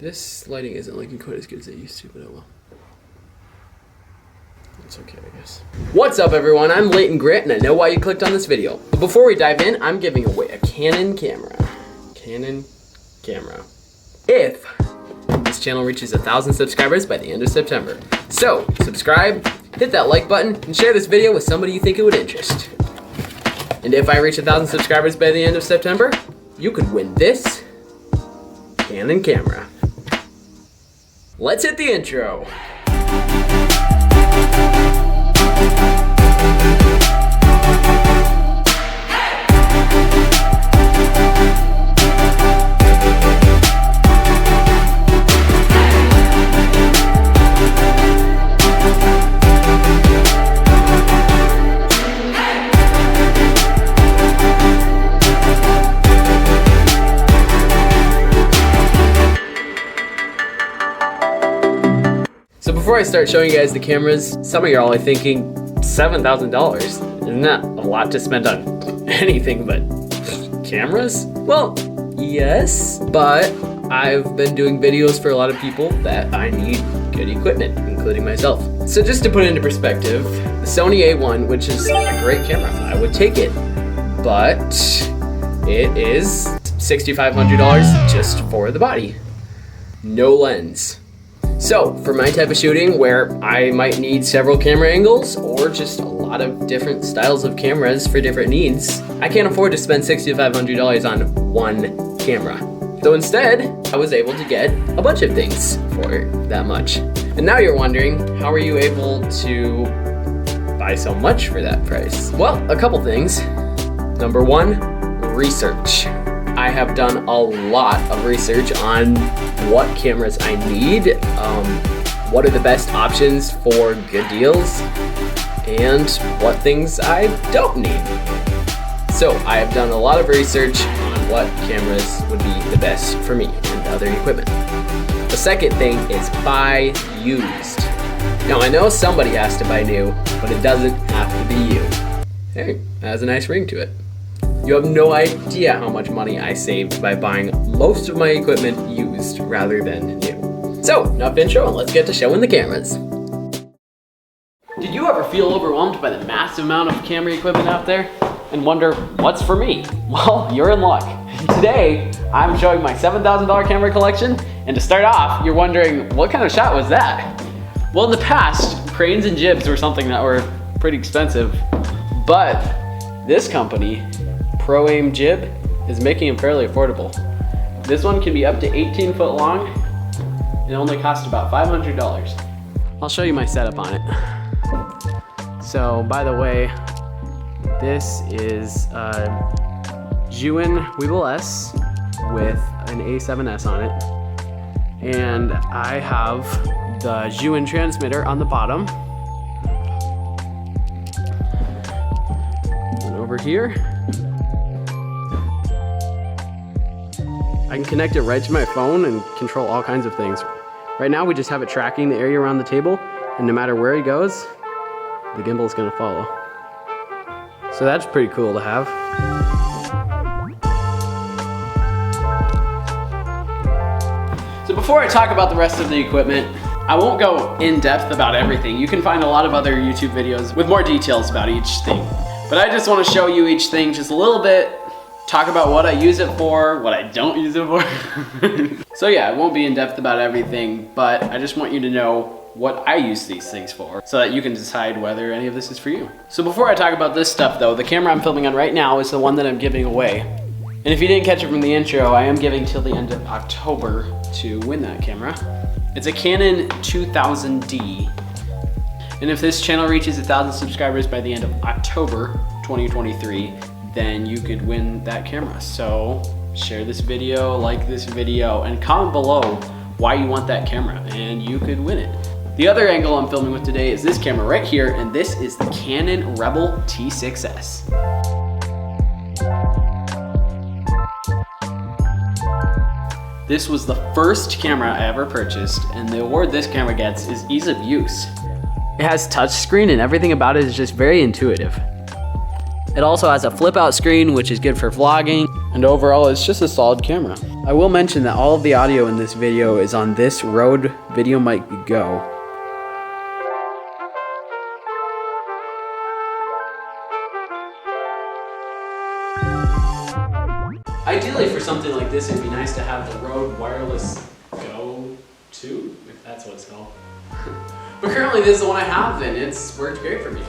This lighting isn't looking quite as good as it used to, but oh well. It's okay, I guess. What's up, everyone? I'm Layton Grit, and I know why you clicked on this video. But before we dive in, I'm giving away a Canon camera. Canon camera. If this channel reaches 1,000 subscribers by the end of September. So, subscribe, hit that like button, and share this video with somebody you think it would interest. And if I reach 1,000 subscribers by the end of September, you could win this Canon camera. Let's hit the intro. So before I start showing you guys the cameras, some of y'all are thinking $7,000. Isn't that a lot to spend on anything but cameras? Well, yes, but I've been doing videos for a lot of people that I need good equipment, including myself. So just to put it into perspective, the Sony A1, which is a great camera, I would take it, but it is $6,500 just for the body. No lens. So, for my type of shooting, where I might need several camera angles or just a lot of different styles of cameras for different needs, I can't afford to spend $6,500 on one camera. So instead, I was able to get a bunch of things for that much. And now you're wondering, how are you able to buy so much for that price? Well, a couple things. Number one, research. I have done a lot of research on what cameras I need, what are the best options for good deals, and what things I don't need. So I have done a lot of research on what cameras would be the best for me and other equipment. The second thing is buy used. Now I know somebody has to buy new, but it doesn't have to be you. Hey, that has a nice ring to it. You have no idea how much money I saved by buying most of my equipment used rather than new. So, enough intro and let's get to showing the cameras. Did you ever feel overwhelmed by the massive amount of camera equipment out there and wonder, what's for me? Well, you're in luck. Today, I'm showing my $7,000 camera collection, and to start off, you're wondering, what kind of shot was that? Well, in the past, cranes and jibs were something that were pretty expensive, but this company, Pro Aim Jib, is making them fairly affordable. This one can be up to 18 foot long and only cost about $500. I'll show you my setup on it. So, by the way, this is a Zhiyun Weeble S with an A7S on it. And I have the Zhiyun transmitter on the bottom. And over here, I can connect it right to my phone and control all kinds of things. Right now we just have it tracking the area around the table, and no matter where he goes, the gimbal is going to follow. So that's pretty cool to have. So before I talk about the rest of the equipment, I won't go in depth about everything. You can find a lot of other YouTube videos with more details about each thing. But I just want to show you each thing just a little bit, talk about what I use it for, what I don't use it for. So yeah, I won't be in depth about everything, but I just want you to know what I use these things for so that you can decide whether any of this is for you. So before I talk about this stuff though, the camera I'm filming on right now is the one that I'm giving away. And if you didn't catch it from the intro, I am giving till the end of October to win that camera. It's a Canon 2000D. And if this channel reaches 1,000 subscribers by the end of October 2023, then you could win that camera. So share this video, like this video, and comment below why you want that camera, and you could win it. The other angle I'm filming with today is this camera right here, and this is the Canon Rebel T6S. This was the first camera I ever purchased, and the award this camera gets is ease of use. It has touchscreen and everything about it is just very intuitive. It also has a flip out screen, which is good for vlogging. And overall, it's just a solid camera. I will mention that all of the audio in this video is on this Rode VideoMic Go. Ideally, for something like this, it'd be nice to have the Rode Wireless Go 2, if that's what it's called. But currently, this is the one I have, and it's worked great for me.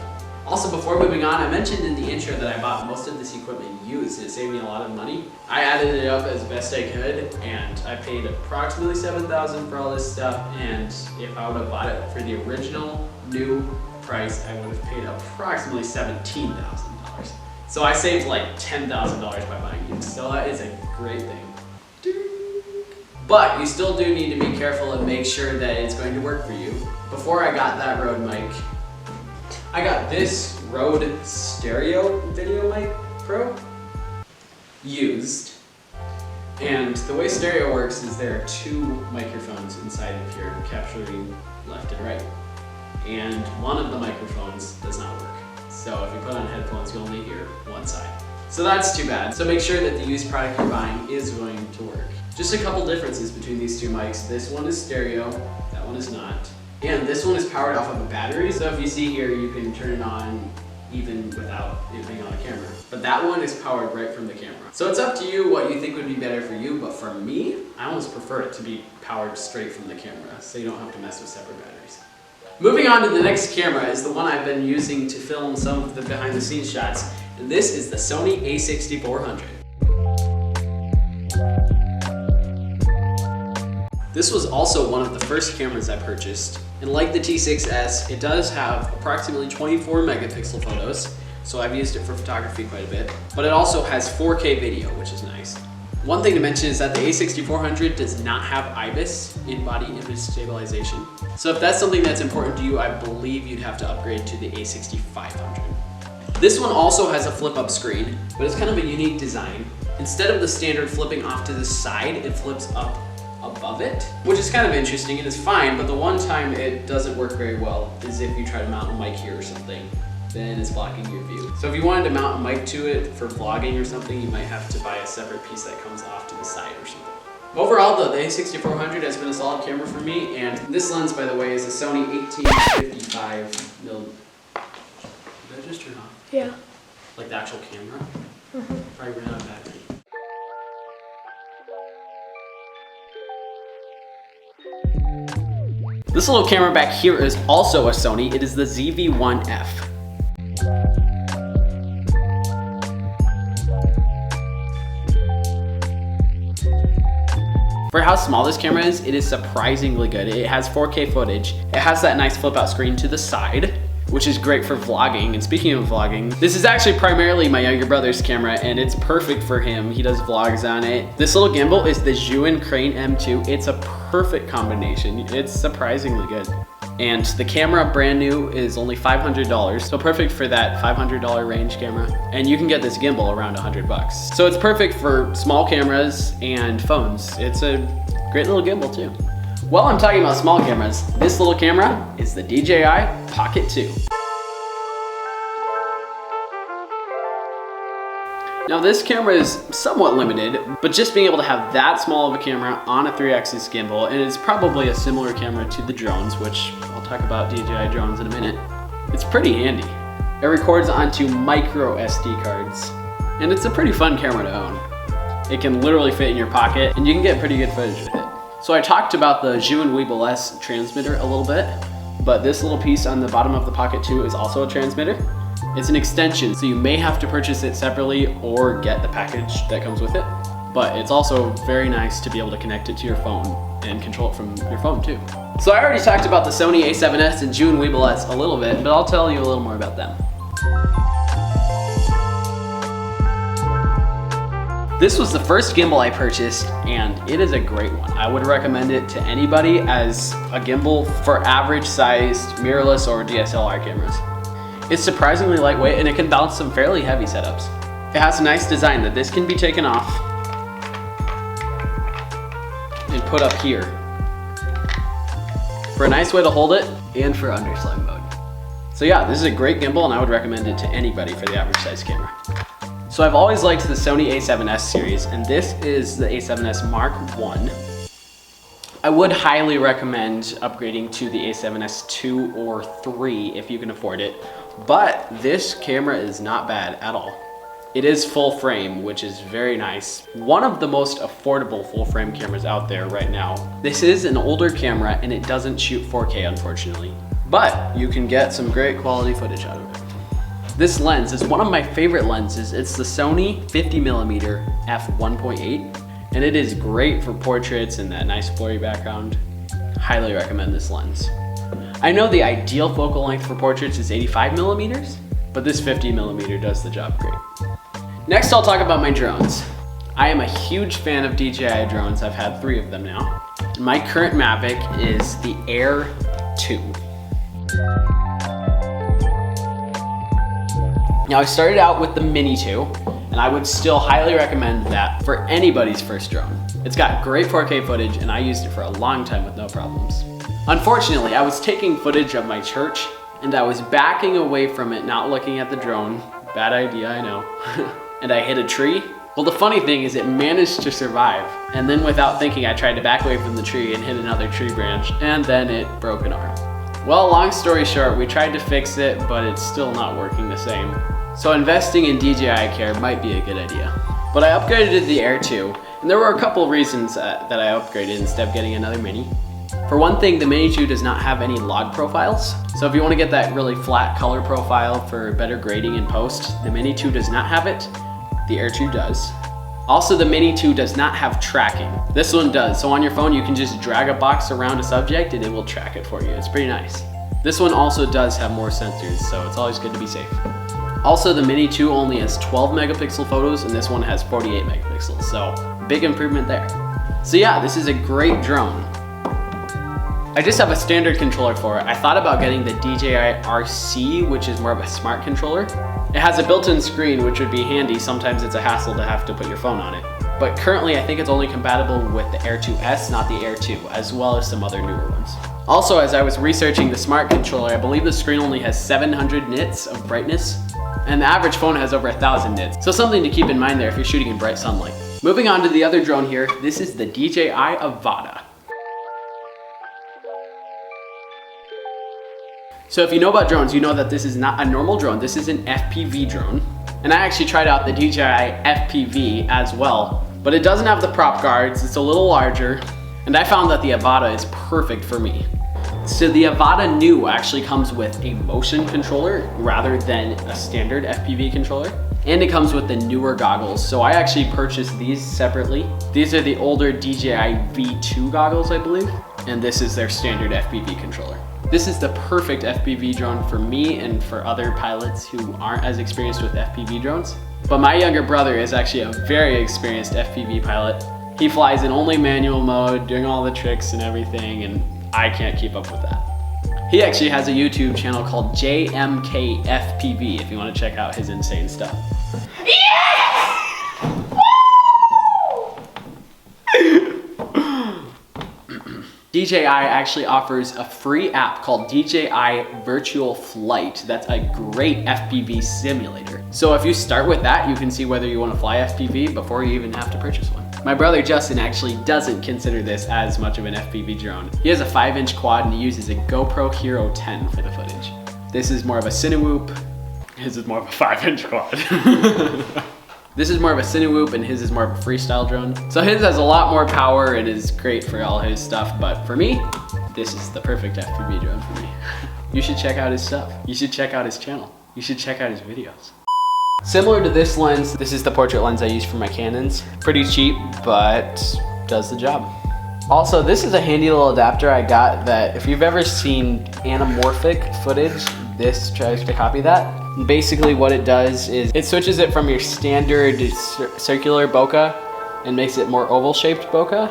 Also, before moving on, I mentioned in the intro that I bought most of this equipment used. It saved me a lot of money. I added it up as best I could, and I paid approximately $7,000 for all this stuff. And if I would have bought it for the original new price, I would have paid approximately $17,000. So I saved like $10,000 by buying it. So that is a great thing. But you still do need to be careful and make sure that it's going to work for you. Before I got that Rode mic, I got this Rode Stereo VideoMic Pro used. And the way stereo works is there are two microphones inside of here capturing left and right. And one of the microphones does not work. So if you put on headphones, you only hear one side. So that's too bad. So make sure that the used product you're buying is going to work. Just a couple differences between these two mics. This one is stereo, that one is not. And this one is powered off of a battery, so if you see here, you can turn it on even without it being on the camera. But that one is powered right from the camera. So it's up to you what you think would be better for you, but for me, I almost prefer it to be powered straight from the camera, so you don't have to mess with separate batteries. Moving on to the next camera is the one I've been using to film some of the behind the scenes shots, and this is the Sony a6400. This was also one of the first cameras I purchased, and like the T6S, it does have approximately 24 megapixel photos, so I've used it for photography quite a bit, but it also has 4K video, which is nice. One thing to mention is that the a6400 does not have IBIS, in-body image stabilization, so if that's something that's important to you, I believe you'd have to upgrade to the a6500. This one also has a flip-up screen, but it's kind of a unique design. Instead of the standard flipping off to the side, it flips up above it, which is kind of interesting and it's fine, but the one time it doesn't work very well is if you try to mount a mic here or something, then it's blocking your view. So if you wanted to mount a mic to it for vlogging or something, you might have to buy a separate piece that comes off to the side or something. Overall though, the a6400 has been a solid camera for me, and this lens, by the way, is a Sony 1855 mm. Did that just turn off? Yeah. Like the actual camera? Probably ran out of battery. This little camera back here is also a Sony. It is the ZV-1F. For how small this camera is, it is surprisingly good. It has 4K footage. It has that nice flip out screen to the side, which is great for vlogging. And speaking of vlogging, this is actually primarily my younger brother's camera, and it's perfect for him. He does vlogs on it. This little gimbal is the Zhiyun Crane M2. It's a perfect combination. It's surprisingly good. And the camera, brand new, is only $500, so perfect for that $500 range camera. And you can get this gimbal around $100. So it's perfect for small cameras and phones. It's a great little gimbal too. While I'm talking about small cameras, this little camera is the DJI Pocket 2. Now this camera is somewhat limited, but just being able to have that small of a camera on a 3-axis gimbal, and it's probably a similar camera to the drones, which I'll talk about DJI drones in a minute, it's pretty handy. It records onto micro SD cards, and it's a pretty fun camera to own. It can literally fit in your pocket, and you can get pretty good footage with it. So I talked about the Zhiyun Weeble S transmitter a little bit, but this little piece on the bottom of the Pocket 2 is also a transmitter. It's an extension, so you may have to purchase it separately or get the package that comes with it. But it's also very nice to be able to connect it to your phone and control it from your phone too. So I already talked about the Sony a7S and Zhiyun Weeble S a little bit, but I'll tell you a little more about them. This was the first gimbal I purchased, and it is a great one. I would recommend it to anybody as a gimbal for average sized mirrorless or DSLR cameras. It's surprisingly lightweight, and it can balance some fairly heavy setups. It has a nice design that this can be taken off and put up here for a nice way to hold it and for underslung mode. So yeah, this is a great gimbal, and I would recommend it to anybody for the average size camera. So I've always liked the Sony a7S series, and this is the a7S Mark I. I would highly recommend upgrading to the a7S 2 or 3 if you can afford it, but this camera is not bad at all. It is full frame, which is very nice. One of the most affordable full frame cameras out there right now. This is an older camera and it doesn't shoot 4K, unfortunately, but you can get some great quality footage out of it. This lens is one of my favorite lenses. It's the Sony 50mm f1.8. And it is great for portraits and that nice blurry background. Highly recommend this lens. I know the ideal focal length for portraits is 85mm, but this 50mm does the job great. Next, I'll talk about my drones. I am a huge fan of DJI drones. I've had 3 of them now. My current Mavic is the Air 2. Now, I started out with the Mini 2, and I would still highly recommend that for anybody's first drone. It's got great 4K footage, and I used it for a long time with no problems. Unfortunately, I was taking footage of my church, and I was backing away from it, not looking at the drone. Bad idea, I know. And I hit a tree. Well, the funny thing is it managed to survive, and then without thinking, I tried to back away from the tree and hit another tree branch, and then it broke an arm. Well, long story short, we tried to fix it, but it's still not working the same. So investing in DJI care might be a good idea. But I upgraded to the Air 2, and there were a couple reasons that I upgraded instead of getting another Mini. For one thing, the Mini 2 does not have any log profiles. So if you want to get that really flat color profile for better grading in post, the Mini 2 does not have it. The Air 2 does. Also, the Mini 2 does not have tracking. This one does. So on your phone, you can just drag a box around a subject and it will track it for you. It's pretty nice. This one also does have more sensors, so it's always good to be safe. Also, the Mini 2 only has 12 megapixel photos and this one has 48 megapixels, so big improvement there. So yeah, this is a great drone. I just have a standard controller for it. I thought about getting the DJI RC, which is more of a smart controller. It has a built-in screen, which would be handy. Sometimes it's a hassle to have to put your phone on it. But currently, I think it's only compatible with the Air 2S, not the Air 2, as well as some other newer ones. Also, as I was researching the smart controller, I believe the screen only has 700 nits of brightness, and the average phone has over 1,000 nits. So something to keep in mind there if you're shooting in bright sunlight. Moving on to the other drone here, this is the DJI Avata. So if you know about drones, you know that this is not a normal drone. This is an FPV drone. And I actually tried out the DJI FPV as well, but it doesn't have the prop guards. It's a little larger. And I found that the Avata is perfect for me. So the Avata New actually comes with a motion controller rather than a standard FPV controller. And it comes with the newer goggles. So I actually purchased these separately. These are the older DJI V2 goggles, I believe. And this is their standard FPV controller. This is the perfect FPV drone for me and for other pilots who aren't as experienced with FPV drones. But my younger brother is actually a very experienced FPV pilot. He flies in only manual mode, doing all the tricks and everything, and I can't keep up with that. He actually has a YouTube channel called JMKFPV if you want to check out his insane stuff. DJI actually offers a free app called DJI Virtual Flight. That's a great FPV simulator. So if you start with that, you can see whether you want to fly FPV before you even have to purchase one. My brother Justin actually doesn't consider this as much of an FPV drone. He has a 5-inch quad and he uses a GoPro Hero 10 for the footage. This is more of a Cinewhoop. His is more of a 5-inch quad. This is more of a Cinewhoop and his is more of a freestyle drone. So his has a lot more power and is great for all his stuff, but for me, this is the perfect FPV drone for me. You should check out his stuff. You should check out his channel. You should check out his videos. Similar to this lens, this is the portrait lens I use for my Canons. Pretty cheap, but does the job. Also, this is a handy little adapter I got that if you've ever seen anamorphic footage, this tries to copy that. And basically what it does is it switches it from your standard circular bokeh and makes it more oval shaped bokeh.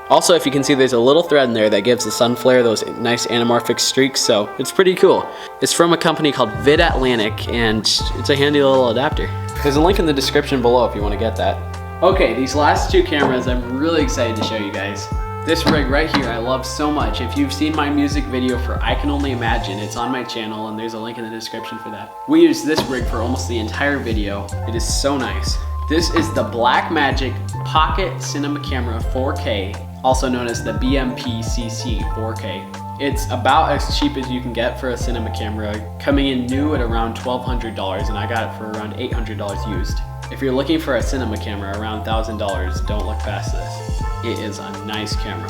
Also, if you can see, there's a little thread in there that gives the sun flare those nice anamorphic streaks, so it's pretty cool. It's from a company called Vid Atlantic, and it's a handy little adapter. There's a link in the description below if you want to get that. Okay, these last two cameras I'm really excited to show you guys. This rig right here I love so much. If you've seen my music video for I Can Only Imagine, it's on my channel and there's a link in the description for that. We used this rig for almost the entire video. It is so nice. This is the Blackmagic Pocket Cinema Camera 4K, also known as the BMP-CC 4K. It's about as cheap as you can get for a cinema camera, coming in new at around $1,200, and I got it for around $800 used. If you're looking for a cinema camera around $1,000, don't look past this. It is a nice camera.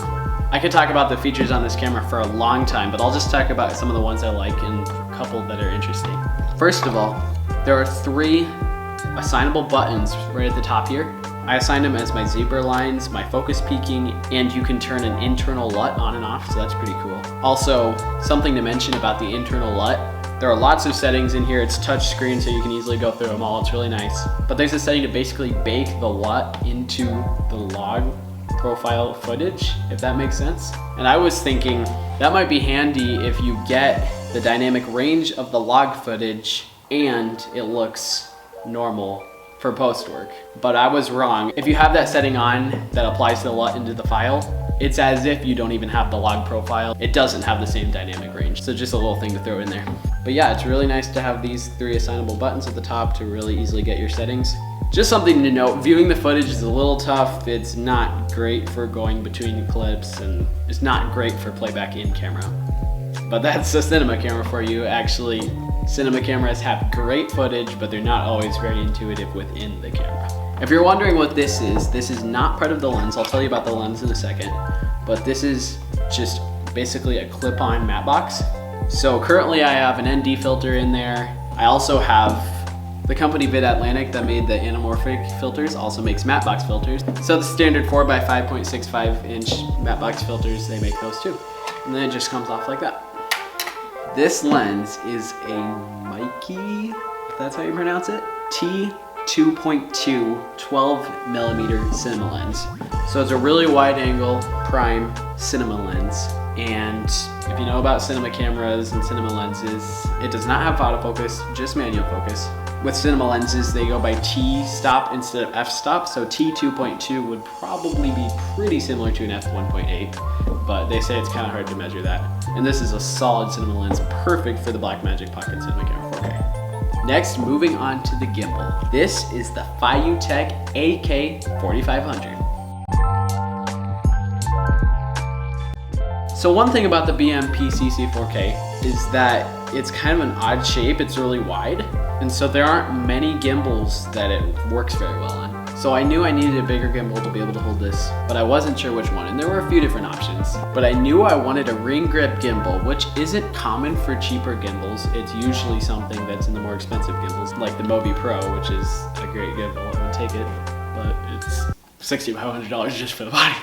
I could talk about the features on this camera for a long time, but I'll just talk about some of the ones I like and a couple that are interesting. First of all, there are 3 assignable buttons right at the top here. I assigned them as my zebra lines, my focus peaking, and you can turn an internal LUT on and off, so that's pretty cool. Also, something to mention about the internal LUT, there are lots of settings in here. It's touch screen, so you can easily go through them all. It's really nice. But there's a setting to basically bake the LUT into the log profile footage, if that makes sense. And I was thinking that might be handy if you get the dynamic range of the log footage and it looks normal for post work. But I was wrong. If you have that setting on that applies the LUT into the file, it's as if you don't even have the log profile. It doesn't have the same dynamic range. So just a little thing to throw in there. But yeah, it's really nice to have these 3 assignable buttons at the top to really easily get your settings. Just something to note, viewing the footage is a little tough. It's not great for going between clips, and it's not great for playback in camera. But that's a cinema camera for you. Actually, cinema cameras have great footage, but they're not always very intuitive within the camera. If you're wondering what this is not part of the lens. I'll tell you about the lens in a second, but this is just basically a clip-on matte box. So currently I have an ND filter in there. I also have the company Vid Atlantic that made the anamorphic filters also makes matte box filters. So the standard 4x 5.65 inch matte box filters, they make those too. And then it just comes off like that. This lens is a Mikey, if that's how you pronounce it, T2.2 12mm cinema lens. So it's a really wide angle prime cinema lens. And if you know about cinema cameras and cinema lenses, it does not have autofocus, just manual focus. With cinema lenses, they go by T-stop instead of f-stop, so T2.2 would probably be pretty similar to an f1.8, but they say it's kind of hard to measure that. And this is a solid cinema lens, perfect for the Blackmagic Pocket Cinema Camera 4K. Next, moving on to the gimbal. This is the Fiutech AK4500. So one thing about the BMP-CC 4K is that it's kind of an odd shape. It's really wide, and so there aren't many gimbals that it works very well on. So I knew I needed a bigger gimbal to be able to hold this, but I wasn't sure which one, and there were a few different options. But I knew I wanted a ring grip gimbal, which isn't common for cheaper gimbals. It's usually something that's in the more expensive gimbals, like the Mobi Pro, which is a great gimbal. I would take it, but it's $6,500 just for the body.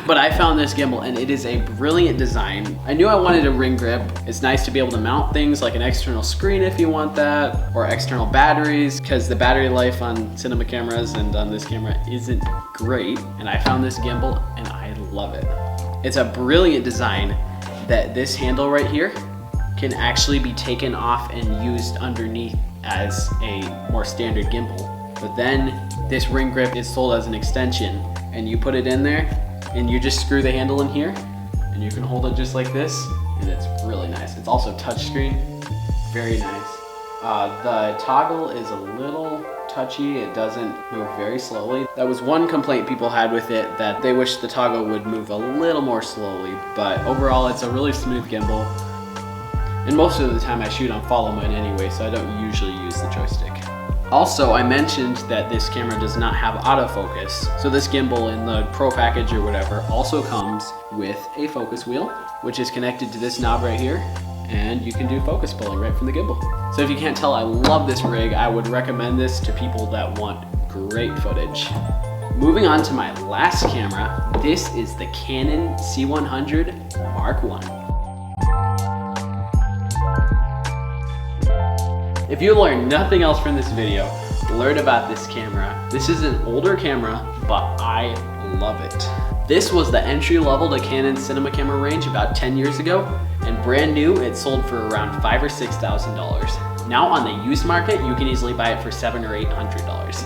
But I found this gimbal and it is a brilliant design. I knew I wanted a ring grip. It's nice to be able to mount things like an external screen if you want that, or external batteries, because the battery life on cinema cameras and on this camera isn't great. And I found this gimbal and I love it. It's a brilliant design that this handle right here can actually be taken off and used underneath as a more standard gimbal. But then this ring grip is sold as an extension, and you put it in there and you just screw the handle in here and you can hold it just like this, and it's really nice. It's also touchscreen, very nice. The toggle is a little touchy. It doesn't move very slowly. That was one complaint people had with it, that they wish the toggle would move a little more slowly, but overall it's a really smooth gimbal. And most of the time I shoot on follow mode anyway, so I don't usually use the joystick. Also, I mentioned that this camera does not have autofocus, so this gimbal in the Pro package or whatever also comes with a focus wheel, which is connected to this knob right here, and you can do focus pulling right from the gimbal. So if you can't tell, I love this rig. I would recommend this to people that want great footage. Moving on to my last camera, this is the Canon C100 Mark I. If you learned nothing else from this video, learn about this camera. This is an older camera, but I love it. This was the entry level to Canon cinema camera range about 10 years ago, and brand new, it sold for around $5,000 or $6,000. Now on the used market, you can easily buy it for $700 or $800.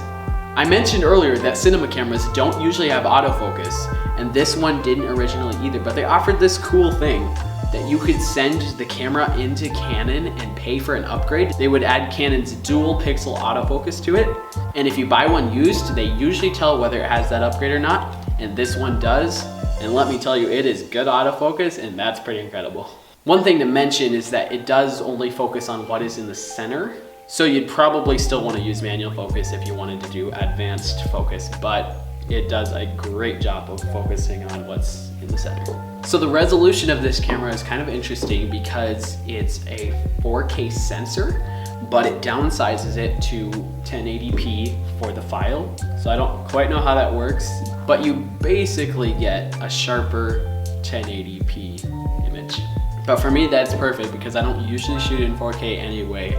I mentioned earlier that cinema cameras don't usually have autofocus, and this one didn't originally either, but they offered this cool thing that you could send the camera into Canon and pay for an upgrade. They would add Canon's dual pixel autofocus to it, and if you buy one used, they usually tell whether it has that upgrade or not, and this one does, and let me tell you, it is good autofocus, and that's pretty incredible. One thing to mention is that it does only focus on what is in the center, so you'd probably still want to use manual focus if you wanted to do advanced focus, but it does a great job of focusing on what's in the center. So the resolution of this camera is kind of interesting because it's a 4K sensor, but it downsizes it to 1080p for the file. So I don't quite know how that works, but you basically get a sharper 1080p image. But for me, that's perfect because I don't usually shoot in 4K anyway,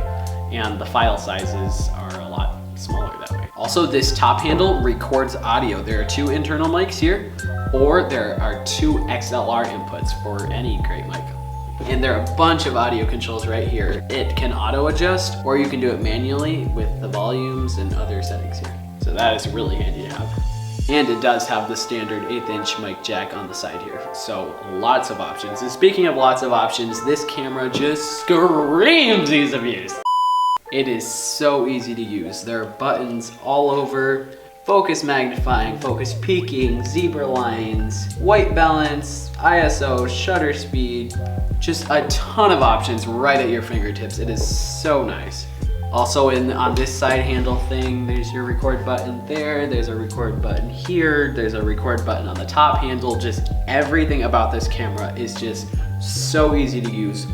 and the file sizes are a lot smaller that way. Also, this top handle records audio. There are 2 internal mics here, or there are 2 XLR inputs for any great mic. And there are a bunch of audio controls right here. It can auto adjust, or you can do it manually with the volumes and other settings here. So that is really handy to have. And it does have the standard 1/8" mic jack on the side here. So lots of options. And speaking of lots of options, this camera just screams ease of use. It is so easy to use. There are buttons all over. Focus magnifying, focus peaking, zebra lines, white balance, ISO, shutter speed, just a ton of options right at your fingertips. It is so nice. Also on this side handle thing, there's your record button there, there's a record button here, there's a record button on the top handle. Just everything about this camera is just so easy to use,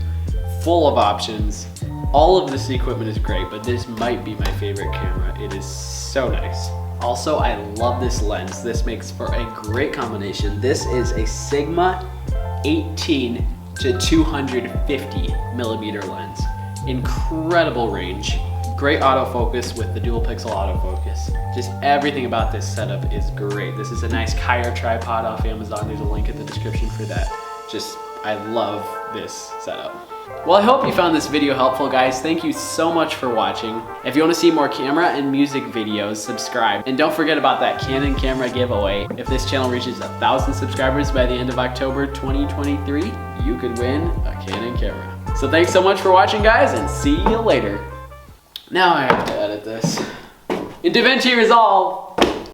full of options. All of this equipment is great, but this might be my favorite camera. It is so nice. Also, I love this lens. This makes for a great combination. This is a Sigma 18 to 250 millimeter lens. Incredible range, great autofocus with the dual pixel autofocus. Just everything about this setup is great. This is a nice Kaira tripod off Amazon. There's a link in the description for that. Just, I love this setup. Well, I hope you found this video helpful, guys. Thank you so much for watching. If you want to see more camera and music videos, subscribe. And don't forget about that Canon camera giveaway. If this channel reaches 1,000 subscribers by the end of October 2023, you could win a Canon camera. So thanks so much for watching, guys, and see you later. Now I have to edit this. In DaVinci Resolve.